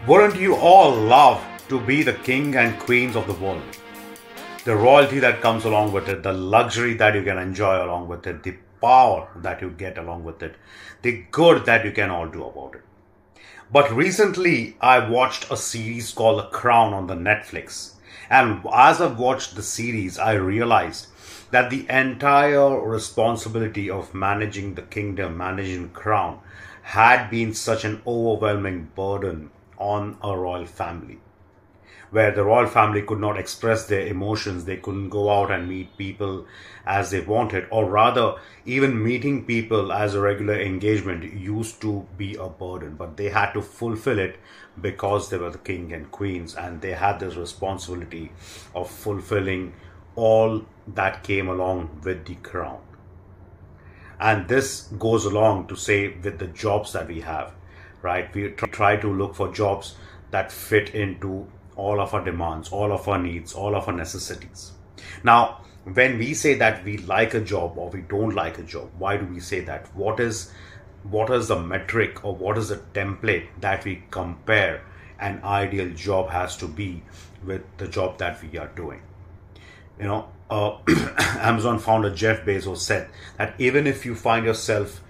Wouldn't you all love to be the king and queens of the world? The royalty that comes along with it, the luxury that you can enjoy along with it, the power that you get along with it, the good that you can all do about it. But recently, I watched a series called The Crown on the Netflix. And as I've watched the series, I realized that the entire responsibility of managing the kingdom, managing the crown, had been such an overwhelming burden on a royal family, where the royal family could not express their emotions. They couldn't go out and meet people as they wanted, or rather, even meeting people as a regular engagement used to be a burden, but they had to fulfill it because they were the king and queens, and they had this responsibility of fulfilling all that came along with the crown. And this goes along to say with the jobs that we have, right? We try to look for jobs that fit into all of our demands, all of our needs, all of our necessities. Now, when we say that we like a job or we don't like a job, why do we say that? What is the metric, or what is the template that we compare an ideal job has to be with the job that we are doing? Amazon founder Jeff Bezos said that even if you find yourself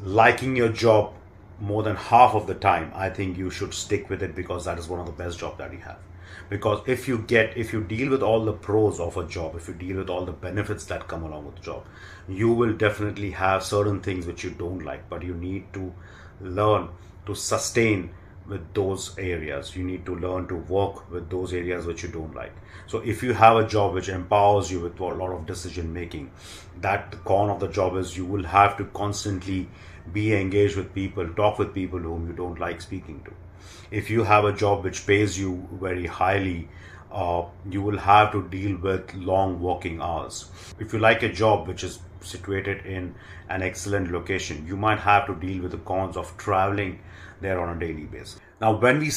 liking your job more than half of the time, I think you should stick with it, because that is one of the best jobs that you have. Because if you deal with all the pros of a job, if you deal with all the benefits that come along with the job, you will definitely have certain things which you don't like, but you need to learn to sustain with those areas. You need to learn to work with those areas which you don't like. So if you have a job which empowers you with a lot of decision making, that the con of the job is you will have to constantly be engaged with people, talk with people whom you don't like speaking to. If you have a job which pays you very highly, you will have to deal with long working hours. If you like a job which is situated in an excellent location, you might have to deal with the cons of traveling there on a daily basis. Now, when we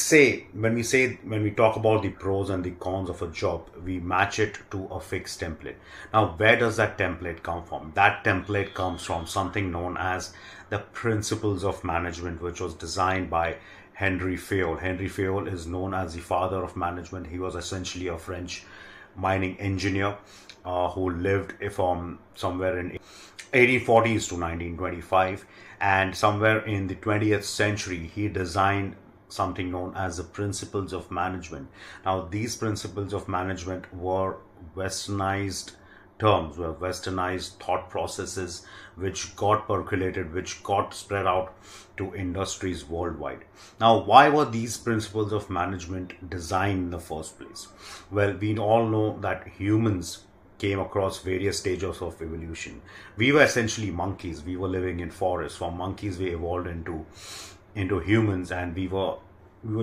talk about the pros and the cons of a job, we match it to a fixed template. Now, where does that template come from? That template comes from something known as the principles of management, which was designed by Henri Fayol. Henri Fayol is known as the father of management. He was essentially a French mining engineer who lived from somewhere in 1840s to 1925, and somewhere in the 20th century he designed something known as the principles of management. Now, these principles of management were westernized terms, were westernized thought processes which got percolated, which got spread out to industries worldwide. Now, why were these principles of management designed in the first place? Well, we all know that humans came across various stages of evolution. We were essentially monkeys. We were living in forests. From monkeys, we evolved into humans, and we were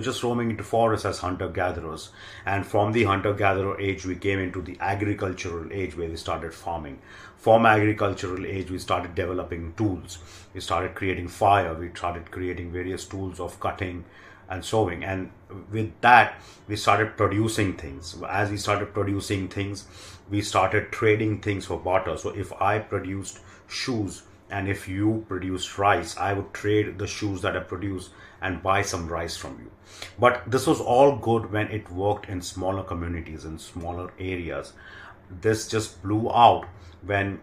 just roaming into forests as hunter-gatherers. And from the hunter-gatherer age, we came into the agricultural age, where we started farming. From agricultural age, we started developing tools. We started creating fire. We started creating various tools of cutting and sewing. And with that, we started producing things. As we started producing things, we started trading things for barter. So if I produced shoes and if you produced rice, I would trade the shoes that I produce and buy some rice from you. But this was all good when it worked in smaller communities, in smaller areas. This just blew out when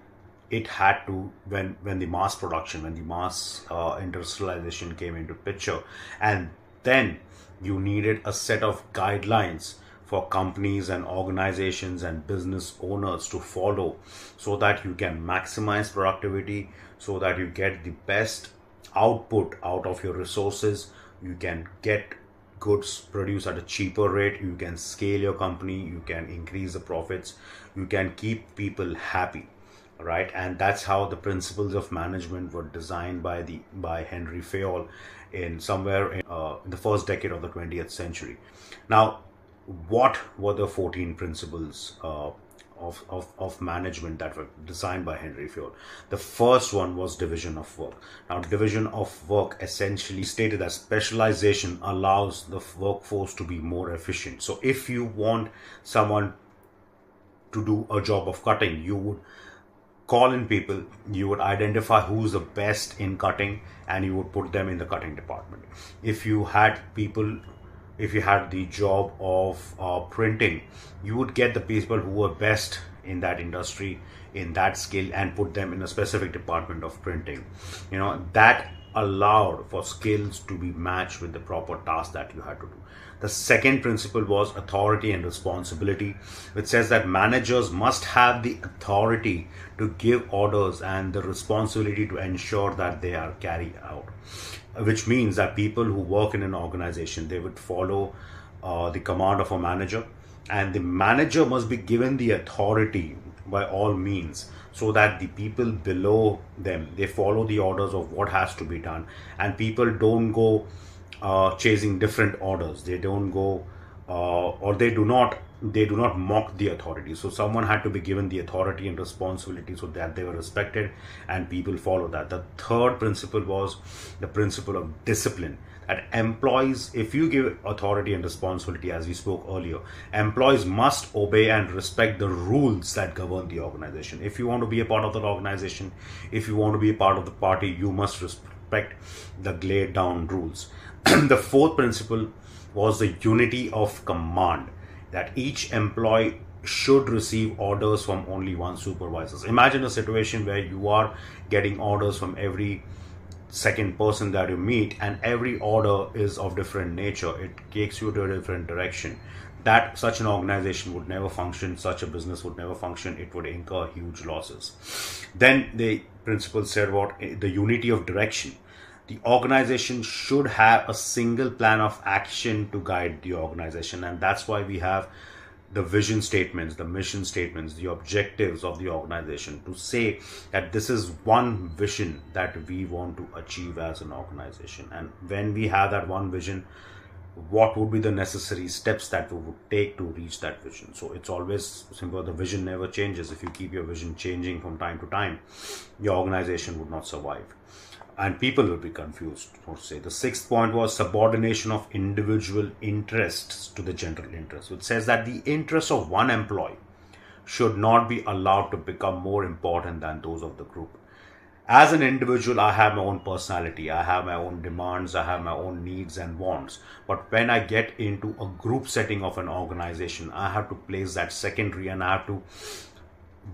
it had to, when the mass production, when the mass industrialization came into picture. And then you needed a set of guidelines for companies and organizations and business owners to follow, so that you can maximize productivity, so that you get the best output out of your resources. You can get goods produced at a cheaper rate. You can scale your company. You can increase the profits. You can keep people happy, right? And that's how the principles of management were designed by Henri Fayol in somewhere in the first decade of the 20th century. Now, what were the 14 principles of management that were designed by Henri Fayol? The first one was division of work. Now, division of work essentially stated that specialization allows the workforce to be more efficient. So if you want someone to do a job of cutting, you would call in people, you would identify who's the best in cutting, and you would put them in the cutting department. If you had the job of printing, you would get the people who were best in that industry, in that skill, and put them in a specific department of printing. That allowed for skills to be matched with the proper task that you had to do. The second principle was authority and responsibility, which says that managers must have the authority to give orders and the responsibility to ensure that they are carried out, which means that people who work in an organization, they would follow the command of a manager, and the manager must be given the authority by all means, so that the people below them, they follow the orders of what has to be done, and people don't go chasing different orders. They don't go or they do not mock the authority. So someone had to be given the authority and responsibility so that they were respected and people follow that. The third principle was the principle of discipline. That employees, if you give authority and responsibility, as we spoke earlier, employees must obey and respect the rules that govern the organization. If you want to be a part of the organization, if you want to be a part of the party, you must respect the laid down rules. The fourth principle was the unity of command, that each employee should receive orders from only one supervisor. Imagine a situation where you are getting orders from every second person that you meet, and every order is of different nature. It takes you to a different direction. That such an organization would never function, such a business would never function. It would incur huge losses. Then the principle said about the unity of direction. The organization should have a single plan of action to guide the organization, and that's why we have the vision statements, the mission statements, the objectives of the organization, to say that this is one vision that we want to achieve as an organization. And when we have that one vision, what would be the necessary steps that we would take to reach that vision? So it's always simple. The vision never changes. If you keep your vision changing from time to time, your organization would not survive, and people will be confused, so to say. The sixth point was subordination of individual interests to the general interest, which says that the interests of one employee should not be allowed to become more important than those of the group. As an individual, I have my own personality, I have my own demands, I have my own needs and wants. But when I get into a group setting of an organization, I have to place that secondary, and I have to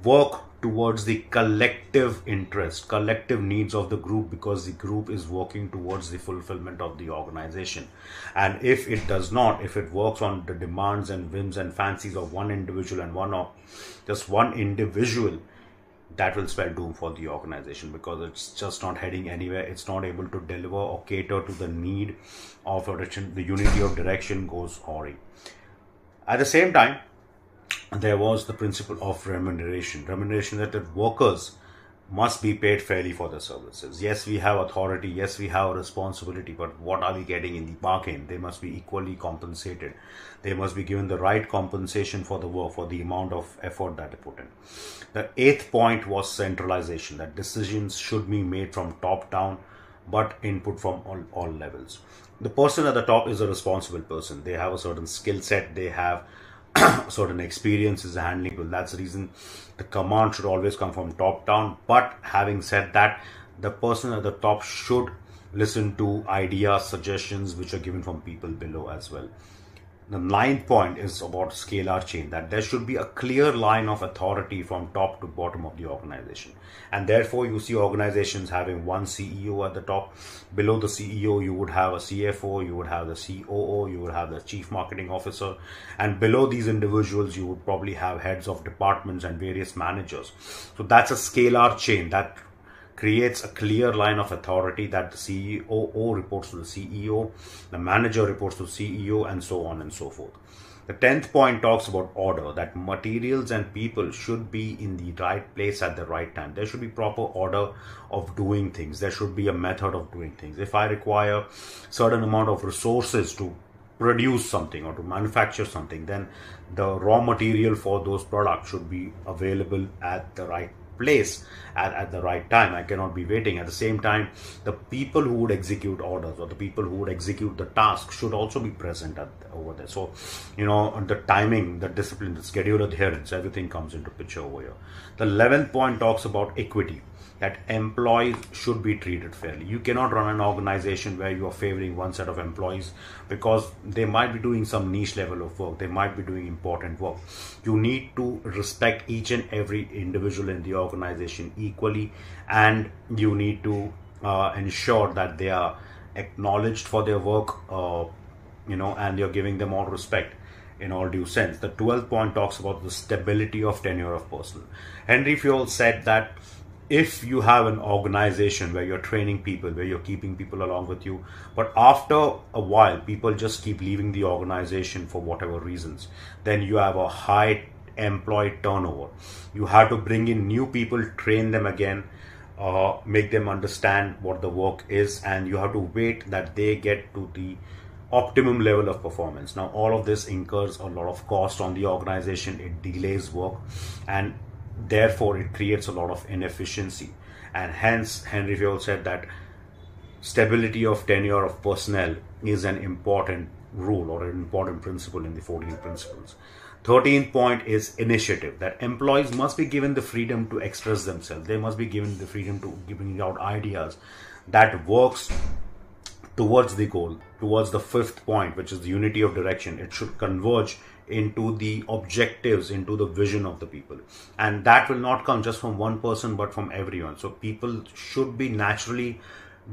work towards the collective interest, collective needs of the group, because the group is working towards the fulfillment of the organization. And if it does not, if it works on the demands and whims and fancies of one individual and just one individual, that will spell doom for the organization, because it's just not heading anywhere. It's not able to deliver or cater to the need of direction. The unity of direction goes awry. At the same time, there was the principle of remuneration. Remuneration, that the workers must be paid fairly for their services. Yes, we have authority. Yes, we have responsibility. But what are we getting in the bargain? They must be equally compensated. They must be given the right compensation for the work, for the amount of effort that they put in. The eighth point was centralization. That decisions should be made from top down, but input from all levels. The person at the top is a responsible person. They have a certain skill set. They have certain experiences handling people. That's the reason the command should always come from top down. But having said that, the person at the top should listen to ideas, suggestions which are given from people below as well. The ninth point is about scalar chain, that there should be a clear line of authority from top to bottom of the organization. And therefore, you see organizations having one CEO at the top. Below the CEO, you would have a CFO, you would have the COO, you would have the Chief Marketing Officer. And below these individuals, you would probably have heads of departments and various managers. So that's a scalar chain that creates a clear line of authority, that the CEO reports to the CEO, the manager reports to the CEO, and so on and so forth. The 10th point talks about order, that materials and people should be in the right place at the right time. There should be proper order of doing things. There should be a method of doing things. If I require certain amount of resources to produce something or to manufacture something, then the raw material for those products should be available at the right place at the right time. I cannot be waiting. At the same time, the people who would execute orders or the people who would execute the task should also be present over there. So, the timing, the discipline, the schedule adherence, everything comes into picture over here. The 11th point talks about equity, that employees should be treated fairly. You cannot run an organization where you are favoring one set of employees because they might be doing some niche level of work. They might be doing important work. You need to respect each and every individual in the organization equally, and you need to ensure that they are acknowledged for their work, and you're giving them all respect in all due sense. The 12th point talks about the stability of tenure of personnel. Henri Fayol said that if you have an organization where you're training people, where you're keeping people along with you, but after a while people just keep leaving the organization for whatever reasons, then you have a high employee turnover. You have to bring in new people, train them again, make them understand what the work is, and you have to wait that they get to the optimum level of performance. Now, all of this incurs a lot of cost on the organization. It delays work, and therefore it creates a lot of inefficiency. And hence, Henri Fayol said that stability of tenure of personnel is an important rule or an important principle in the 14 principles. 13th point is initiative, that employees must be given the freedom to express themselves. They must be given the freedom to giving out ideas that works towards the goal, towards the 5th point, which is the unity of direction. It should converge into the objectives, into the vision of the people. And that will not come just from one person, but from everyone. So people should be naturally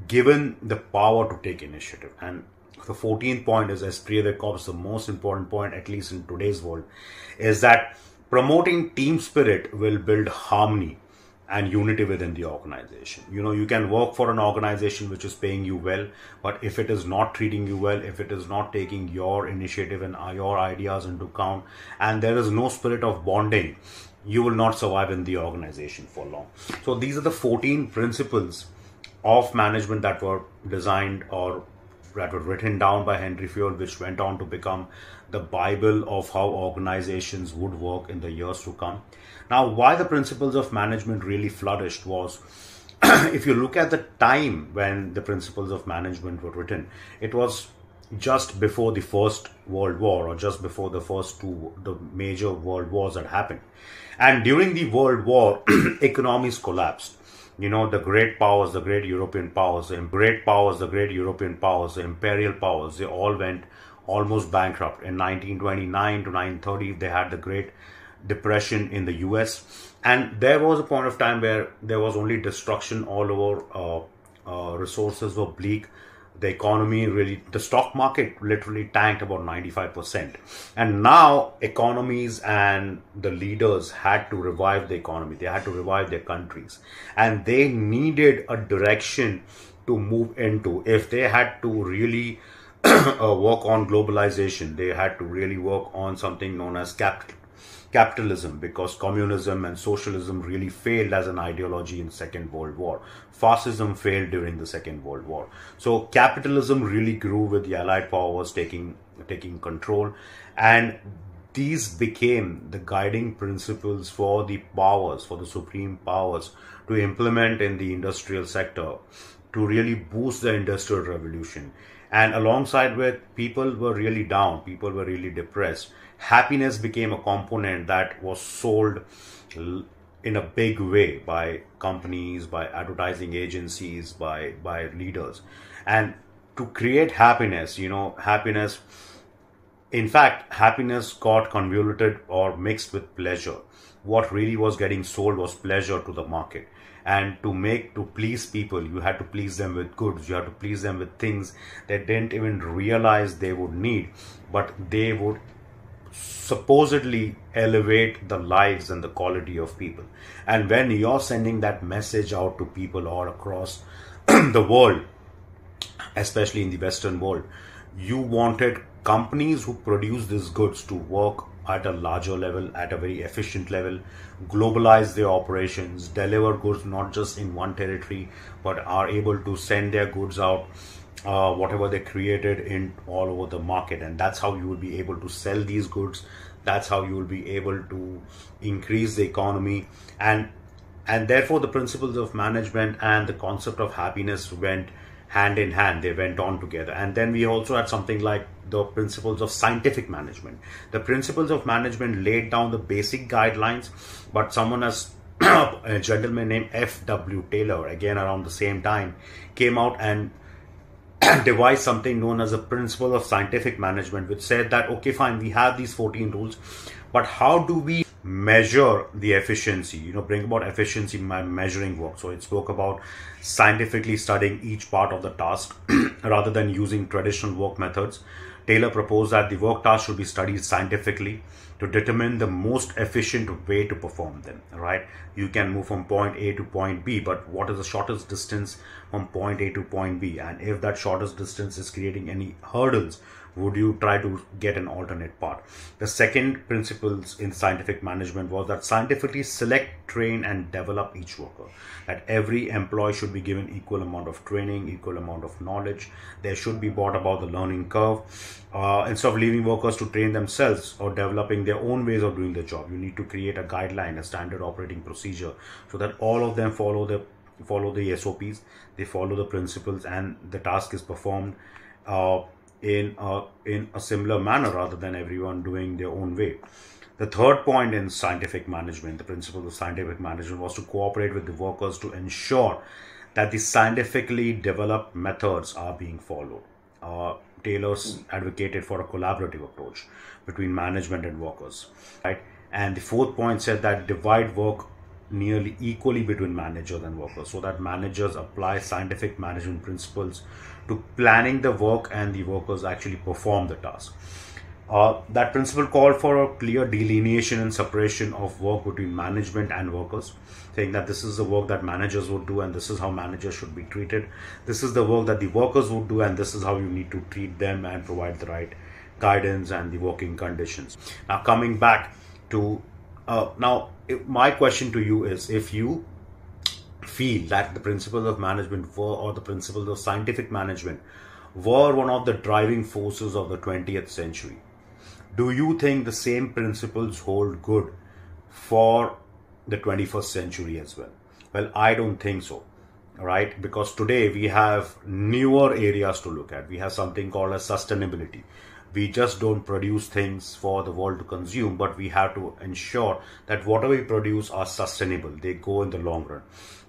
given the power to take initiative. And the 14th point is esprit de corps, the most important point, at least in today's world, is that promoting team spirit will build harmony and unity within the organization. You can work for an organization which is paying you well, but if it is not treating you well, if it is not taking your initiative and your ideas into account, and there is no spirit of bonding, you will not survive in the organization for long. So these are the 14 principles of management that were designed or that were written down by Henri Fayol, which went on to become the Bible of how organizations would work in the years to come. Now, why the principles of management really flourished was, if you look at the time when the principles of management were written, it was just before the First World War, or just before the first the major world wars that happened. And during the World War, economies collapsed. The great powers, the great European powers, the imperial powers, they all went almost bankrupt. In 1929 to 1930, they had the Great Depression in the US. And there was a point of time where there was only destruction all over. Resources were bleak. The economy the stock market literally tanked about 95%. And now economies and the leaders had to revive the economy. They had to revive their countries. And they needed a direction to move into. If they had to really work on globalization, they had to really work on something known as capitalism, because communism and socialism really failed as an ideology in Second World War. Fascism failed during the Second World War. So capitalism really grew with the Allied powers taking control, and these became the guiding principles for the powers, for the supreme powers, to implement in the industrial sector to really boost the industrial revolution. And alongside with, people were really down, people were really depressed. Happiness became a component that was sold in a big way by companies, by advertising agencies, by leaders. And to create happiness, happiness got convoluted or mixed with pleasure. What really was getting sold was pleasure to the market. And to please people, you had to please them with goods. You had to please them with things they didn't even realize they would need, but they would supposedly elevate the lives and the quality of people. And when you're sending that message out to people all across the world, especially in the Western world, you wanted companies who produce these goods to work at a larger level, at a very efficient level, globalize their operations, deliver goods not just in one territory, but are able to send their goods out, whatever they created, in all over the market. And that's how you will be able to sell these goods. That's how you will be able to increase the economy. And And therefore, the principles of management and the concept of happiness went hand in hand. They went on together. And then we also had something like the principles of scientific management. The principles of management laid down the basic guidelines, but someone as a gentleman named F.W. Taylor, again around the same time, came out and devised something known as a principle of scientific management, which said that, okay, fine, we have these 14 rules, but how do we measure the efficiency, bring about efficiency by measuring work? So it spoke about scientifically studying each part of the task rather than using traditional work methods. Taylor proposed that the work task should be studied scientifically to determine the most efficient way to perform them, right? You can move from point A to point B, but what is the shortest distance from point A to point B? And if that shortest distance is creating any hurdles, would you try to get an alternate path? The second principles in scientific management was that scientifically select, train, and develop each worker. That every employee should be given equal amount of training, equal amount of knowledge. There should be brought about the learning curve. Instead of leaving workers to train themselves or developing their own ways of doing the job, you need to create a guideline, a standard operating procedure, so that all of them follow the SOPs, they follow the principles, and the task is performed in a similar manner rather than everyone doing their own way. The third point in scientific management, the principle of scientific management, was to cooperate with the workers to ensure that the scientifically developed methods are being followed. Taylor advocated for a collaborative approach between management and workers, right? And the fourth point said that divide work nearly equally between managers and workers, so that managers apply scientific management principles to planning the work and the workers actually perform the task. That principle called for a clear delineation and separation of work between management and workers, saying that this is the work that managers would do and this is how managers should be treated. This is the work that the workers would do and this is how you need to treat them and provide the right guidance and the working conditions. Now, coming back to my question to you is, if you feel that the principles of management or the principles of scientific management were one of the driving forces of the 20th century, do you think the same principles hold good for the 21st century as well? Well, I don't think so, right? Because today we have newer areas to look at. We have something called as sustainability. We just don't produce things for the world to consume, but we have to ensure that whatever we produce are sustainable. They go in the long run.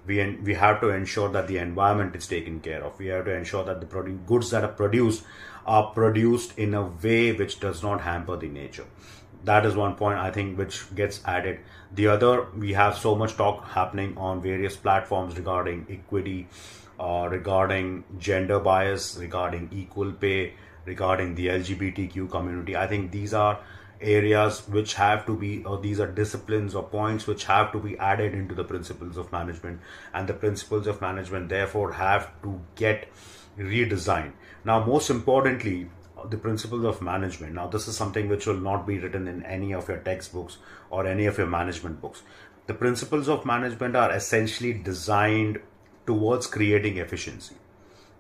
We have to ensure that the environment is taken care of. We have to ensure that the goods that are produced in a way which does not hamper the nature. That is one point, I think, which gets added. The other, we have so much talk happening on various platforms regarding equity, regarding gender bias, regarding equal pay, regarding the LGBTQ community. I think these are areas which have to be, or these are disciplines or points which have to be added into the principles of management, and the principles of management therefore have to get redesigned. Now, most importantly, the principles of management. Now, this is something which will not be written in any of your textbooks or any of your management books. The principles of management are essentially designed towards creating efficiency,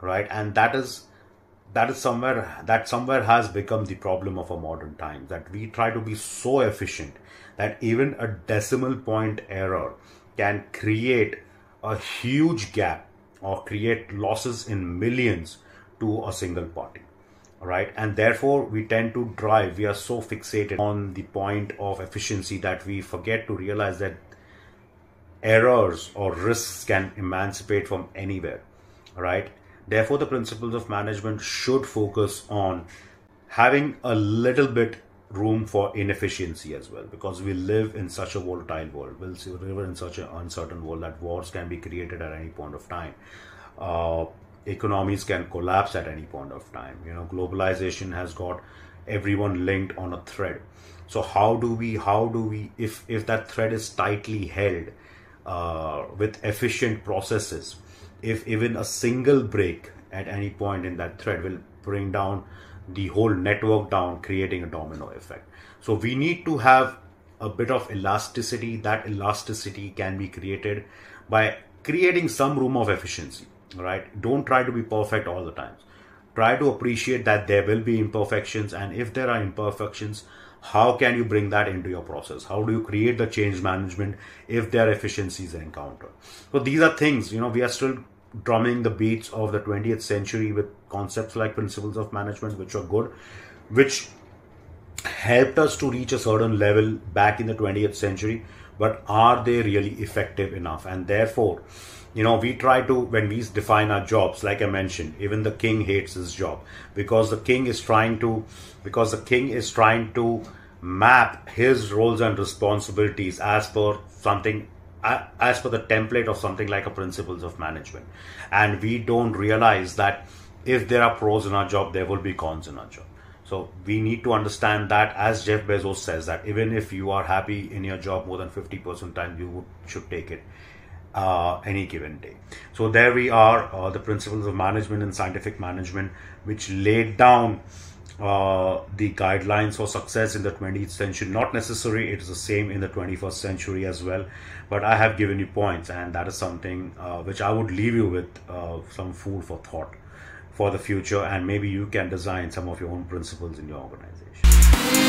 right? And that somewhere has become the problem of our modern times, that we try to be so efficient that even a decimal point error can create a huge gap or create losses in millions to a single party, right? And therefore we are so fixated on the point of efficiency that we forget to realize that errors or risks can emancipate from anywhere, right? Therefore, the principles of management should focus on having a little bit room for inefficiency as well, because we live in such a volatile world. We live in such an uncertain world that wars can be created at any point of time. Economies can collapse at any point of time. Globalization has got everyone linked on a thread. So how do we, if that thread is tightly held with efficient processes, if even a single break at any point in that thread will bring down the whole network down, creating a domino effect. So we need to have a bit of elasticity. That elasticity can be created by creating some room of efficiency, right? Don't try to be perfect all the time. Try to appreciate that there will be imperfections, and if there are imperfections, how can you bring that into your process? How do you create the change management if there are efficiencies encountered? So these are things, we are still drumming the beats of the 20th century with concepts like principles of management, which are good, which helped us to reach a certain level back in the 20th century, but are they really effective enough? And therefore, we try to, when we define our jobs, like I mentioned, even the king hates his job because the king is trying to map his roles and responsibilities as per the template of something like a principles of management. And we don't realize that if there are pros in our job, there will be cons in our job. So we need to understand that, as Jeff Bezos says, that even if you are happy in your job more than 50% time, you should take it any given day. So there we are, the principles of management and scientific management, which laid down the guidelines for success in the 20th century. Not necessary it is the same in the 21st century as well, but I have given you points, and that is something which I would leave you with, some food for thought for the future, and maybe you can design some of your own principles in your organization.